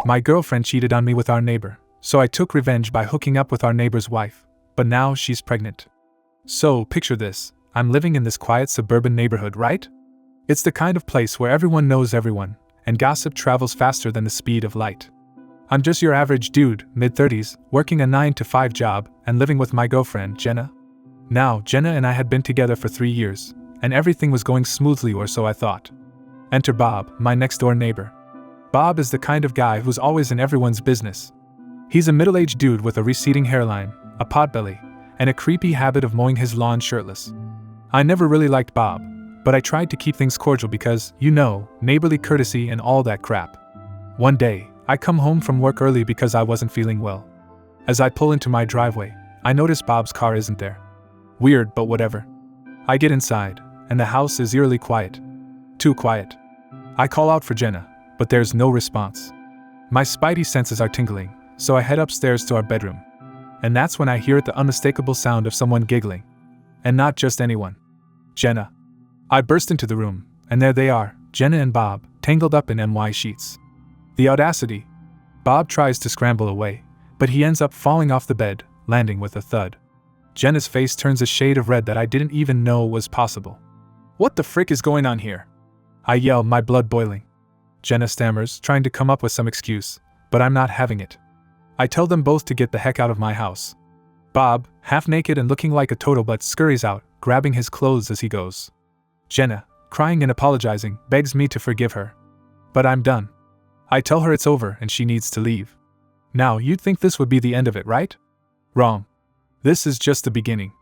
My girlfriend cheated on me with our neighbor, so I took revenge by hooking up with our neighbor's wife, but now she's pregnant. So, picture this, I'm living in this quiet suburban neighborhood, right? It's the kind of place where everyone knows everyone, and gossip travels faster than the speed of light. I'm just your average dude, mid-30s, working a 9-to-5 job and living with my girlfriend, Jenna. Now, Jenna and I had been together for 3 years, and everything was going smoothly, or so I thought. Enter Bob, my next-door neighbor. Bob is the kind of guy who's always in everyone's business. He's a middle-aged dude with a receding hairline, a potbelly, and a creepy habit of mowing his lawn shirtless. I never really liked Bob, but I tried to keep things cordial because, neighborly courtesy and all that crap. One day, I come home from work early because I wasn't feeling well. As I pull into my driveway, I notice Bob's car isn't there. Weird, but whatever. I get inside, and the house is eerily quiet. Too quiet. I call out for Jenna, but there's no response. My spidey senses are tingling, so I head upstairs to our bedroom. And that's when I hear the unmistakable sound of someone giggling. And not just anyone. Jenna. I burst into the room, and there they are, Jenna and Bob, tangled up in NY sheets. The audacity. Bob tries to scramble away, but he ends up falling off the bed, landing with a thud. Jenna's face turns a shade of red that I didn't even know was possible. What the frick is going on here? I yell, my blood boiling. Jenna stammers, trying to come up with some excuse, but I'm not having it. I tell them both to get the heck out of my house. Bob, half naked and looking like a total butt, scurries out, grabbing his clothes as he goes. Jenna, crying and apologizing, begs me to forgive her. But I'm done. I tell her it's over and she needs to leave. Now, you'd think this would be the end of it, right? Wrong. This is just the beginning.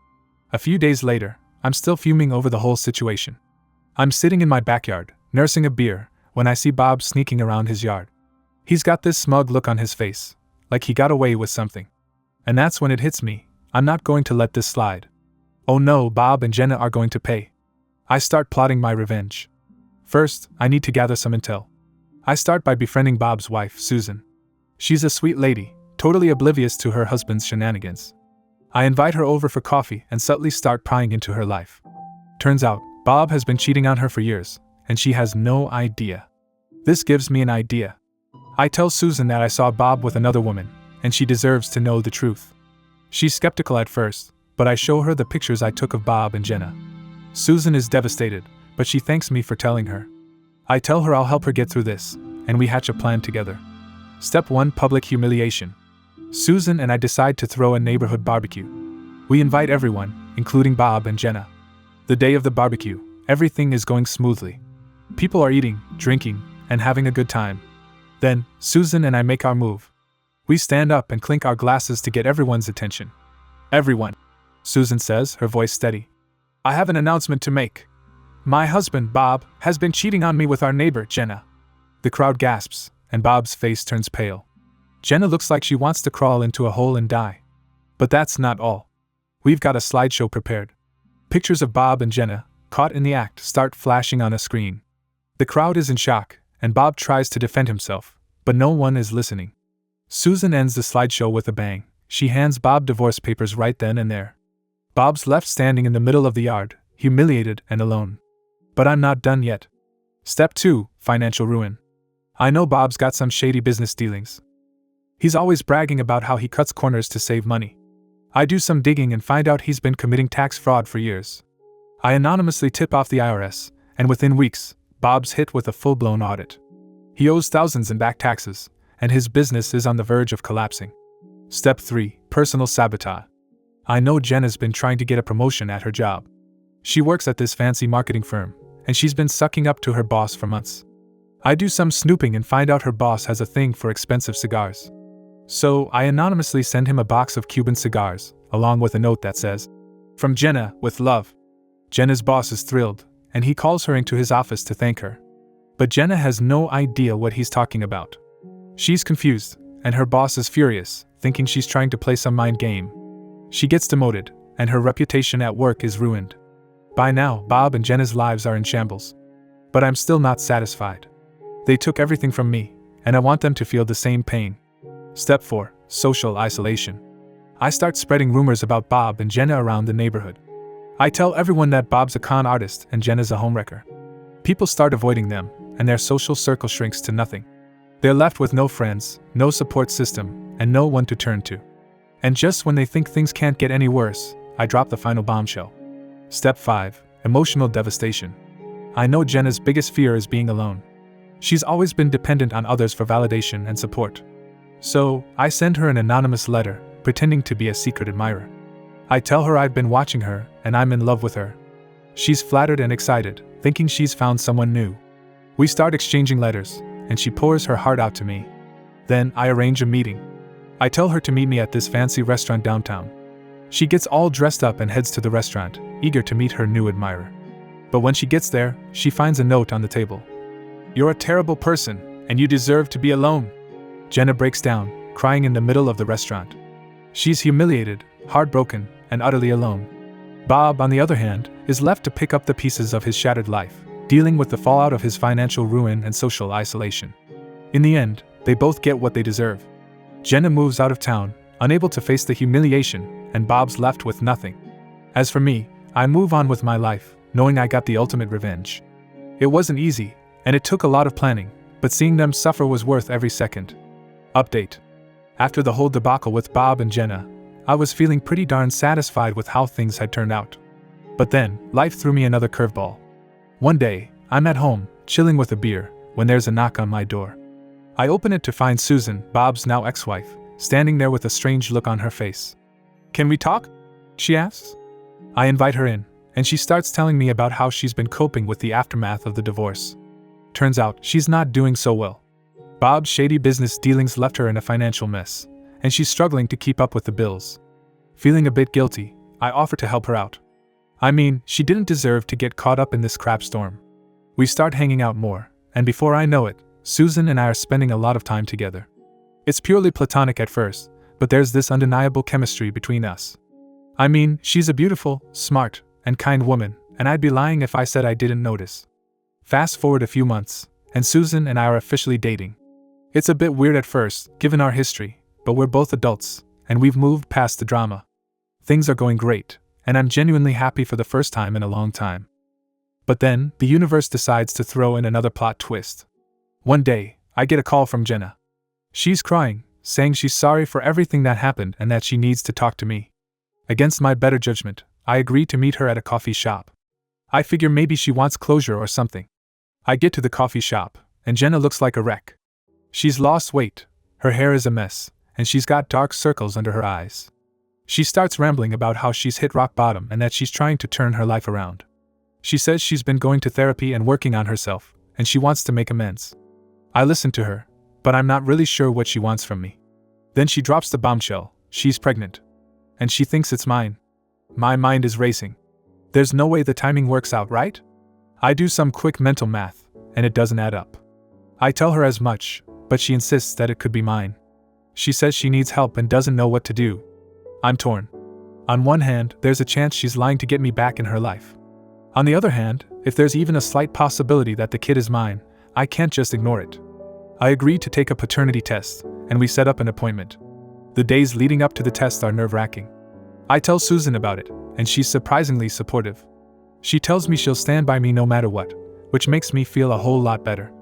A few days later, I'm still fuming over the whole situation. I'm sitting in my backyard, nursing a beer, when I see Bob sneaking around his yard. He's got this smug look on his face, like he got away with something. And that's when it hits me, I'm not going to let this slide. Oh no, Bob and Jenna are going to pay. I start plotting my revenge. First, I need to gather some intel. I start by befriending Bob's wife, Susan. She's a sweet lady, totally oblivious to her husband's shenanigans. I invite her over for coffee and subtly start prying into her life. Turns out, Bob has been cheating on her for years, and she has no idea. This gives me an idea. I tell Susan that I saw Bob with another woman, and she deserves to know the truth. She's skeptical at first, but I show her the pictures I took of Bob and Jenna. Susan is devastated, but she thanks me for telling her. I tell her I'll help her get through this, and we hatch a plan together. Step 1: Public humiliation. Susan and I decide to throw a neighborhood barbecue. We invite everyone, including Bob and Jenna. The day of the barbecue, everything is going smoothly. People are eating, drinking, and having a good time. Then, Susan and I make our move. We stand up and clink our glasses to get everyone's attention. Everyone, Susan says, her voice steady. I have an announcement to make. My husband, Bob, has been cheating on me with our neighbor, Jenna. The crowd gasps, and Bob's face turns pale. Jenna looks like she wants to crawl into a hole and die. But that's not all. We've got a slideshow prepared. Pictures of Bob and Jenna, caught in the act, start flashing on a screen. The crowd is in shock, and Bob tries to defend himself, but no one is listening. Susan ends the slideshow with a bang. She hands Bob divorce papers right then and there. Bob's left standing in the middle of the yard, humiliated and alone. But I'm not done yet. Step 2: Financial ruin. I know Bob's got some shady business dealings. He's always bragging about how he cuts corners to save money. I do some digging and find out he's been committing tax fraud for years. I anonymously tip off the IRS, and within weeks, Bob's hit with a full-blown audit. He owes thousands in back taxes, and his business is on the verge of collapsing. Step 3: Personal sabotage. I know Jenna's been trying to get a promotion at her job. She works at this fancy marketing firm, and she's been sucking up to her boss for months. I do some snooping and find out her boss has a thing for expensive cigars. So I anonymously send him a box of Cuban cigars, along with a note that says, "From Jenna, with love." Jenna's boss is thrilled, and he calls her into his office to thank her. But Jenna has no idea what he's talking about. She's confused, and her boss is furious, thinking she's trying to play some mind game. She gets demoted, and her reputation at work is ruined. By now, Bob and Jenna's lives are in shambles. But I'm still not satisfied. They took everything from me, and I want them to feel the same pain. Step 4: Social isolation. I start spreading rumors about Bob and Jenna around the neighborhood. I tell everyone that Bob's a con artist and Jenna's a homewrecker. People start avoiding them, and their social circle shrinks to nothing. They're left with no friends, no support system, and no one to turn to. And just when they think things can't get any worse, I drop the final bombshell. Step 5. Emotional devastation. I know Jenna's biggest fear is being alone. She's always been dependent on others for validation and support. So, I send her an anonymous letter, pretending to be a secret admirer. I tell her I've been watching her, and I'm in love with her. She's flattered and excited, thinking she's found someone new. We start exchanging letters, and she pours her heart out to me. Then, I arrange a meeting. I tell her to meet me at this fancy restaurant downtown. She gets all dressed up and heads to the restaurant, eager to meet her new admirer. But when she gets there, she finds a note on the table. "You're a terrible person, and you deserve to be alone." Jenna breaks down, crying in the middle of the restaurant. She's humiliated, heartbroken, and utterly alone. Bob, on the other hand, is left to pick up the pieces of his shattered life, dealing with the fallout of his financial ruin and social isolation. In the end, they both get what they deserve. Jenna moves out of town, unable to face the humiliation, and Bob's left with nothing. As for me, I move on with my life, knowing I got the ultimate revenge. It wasn't easy, and it took a lot of planning, but seeing them suffer was worth every second. Update. After the whole debacle with Bob and Jenna, I was feeling pretty darn satisfied with how things had turned out. But then, life threw me another curveball. One day, I'm at home, chilling with a beer, when there's a knock on my door. I open it to find Susan, Bob's now ex-wife, standing there with a strange look on her face. "Can we talk?" she asks. I invite her in, and she starts telling me about how she's been coping with the aftermath of the divorce. Turns out, she's not doing so well. Bob's shady business dealings left her in a financial mess, and she's struggling to keep up with the bills. Feeling a bit guilty, I offer to help her out. I mean, she didn't deserve to get caught up in this crap storm. We start hanging out more, and before I know it, Susan and I are spending a lot of time together. It's purely platonic at first, but there's this undeniable chemistry between us. I mean, she's a beautiful, smart, and kind woman, and I'd be lying if I said I didn't notice. Fast forward a few months, and Susan and I are officially dating. It's a bit weird at first, given our history, but we're both adults, and we've moved past the drama. Things are going great, and I'm genuinely happy for the first time in a long time. But then, the universe decides to throw in another plot twist. One day, I get a call from Jenna. She's crying, saying she's sorry for everything that happened and that she needs to talk to me. Against my better judgment, I agree to meet her at a coffee shop. I figure maybe she wants closure or something. I get to the coffee shop, and Jenna looks like a wreck. She's lost weight, her hair is a mess, and she's got dark circles under her eyes. She starts rambling about how she's hit rock bottom and that she's trying to turn her life around. She says she's been going to therapy and working on herself, and she wants to make amends. I listen to her, but I'm not really sure what she wants from me. Then she drops the bombshell: she's pregnant. And she thinks it's mine. My mind is racing. There's no way the timing works out, right? I do some quick mental math, and it doesn't add up. I tell her as much, but she insists that it could be mine. She says she needs help and doesn't know what to do. I'm torn. On one hand, there's a chance she's lying to get me back in her life. On the other hand, if there's even a slight possibility that the kid is mine, I can't just ignore it. I agree to take a paternity test, and we set up an appointment. The days leading up to the test are nerve-wracking. I tell Susan about it, and she's surprisingly supportive. She tells me she'll stand by me no matter what, which makes me feel a whole lot better.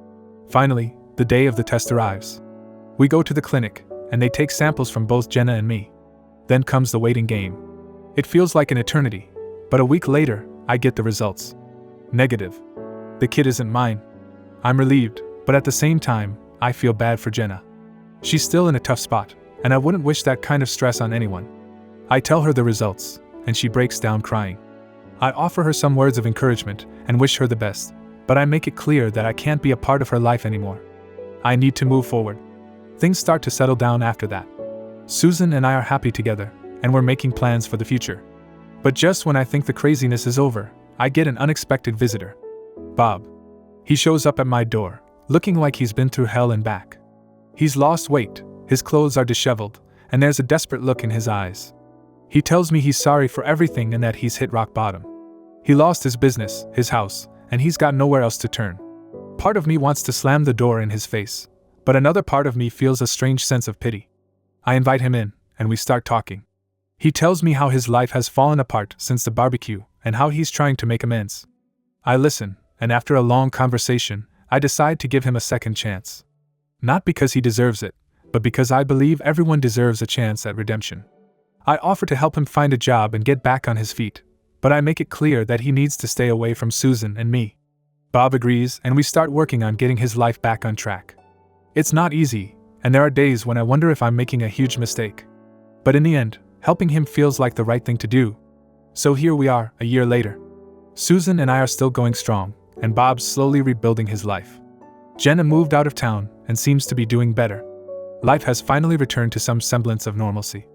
Finally, the day of the test arrives. We go to the clinic, and they take samples from both Jenna and me. Then comes the waiting game. It feels like an eternity, but a week later, I get the results. Negative. The kid isn't mine. I'm relieved, but at the same time, I feel bad for Jenna. She's still in a tough spot, and I wouldn't wish that kind of stress on anyone. I tell her the results, and she breaks down crying. I offer her some words of encouragement and wish her the best, but I make it clear that I can't be a part of her life anymore. I need to move forward. Things start to settle down after that. Susan and I are happy together, and we're making plans for the future. But just when I think the craziness is over, I get an unexpected visitor. Bob. He shows up at my door, looking like he's been through hell and back. He's lost weight, his clothes are disheveled, and there's a desperate look in his eyes. He tells me he's sorry for everything and that he's hit rock bottom. He lost his business, his house, and he's got nowhere else to turn. Part of me wants to slam the door in his face, but another part of me feels a strange sense of pity. I invite him in, and we start talking. He tells me how his life has fallen apart since the barbecue, and how he's trying to make amends. I listen, and after a long conversation, I decide to give him a second chance. Not because he deserves it, but because I believe everyone deserves a chance at redemption. I offer to help him find a job and get back on his feet, but I make it clear that he needs to stay away from Susan and me. Bob agrees, and we start working on getting his life back on track. It's not easy, and there are days when I wonder if I'm making a huge mistake. But in the end, helping him feels like the right thing to do. So here we are, a year later. Susan and I are still going strong, and Bob's slowly rebuilding his life. Jenna moved out of town and seems to be doing better. Life has finally returned to some semblance of normalcy.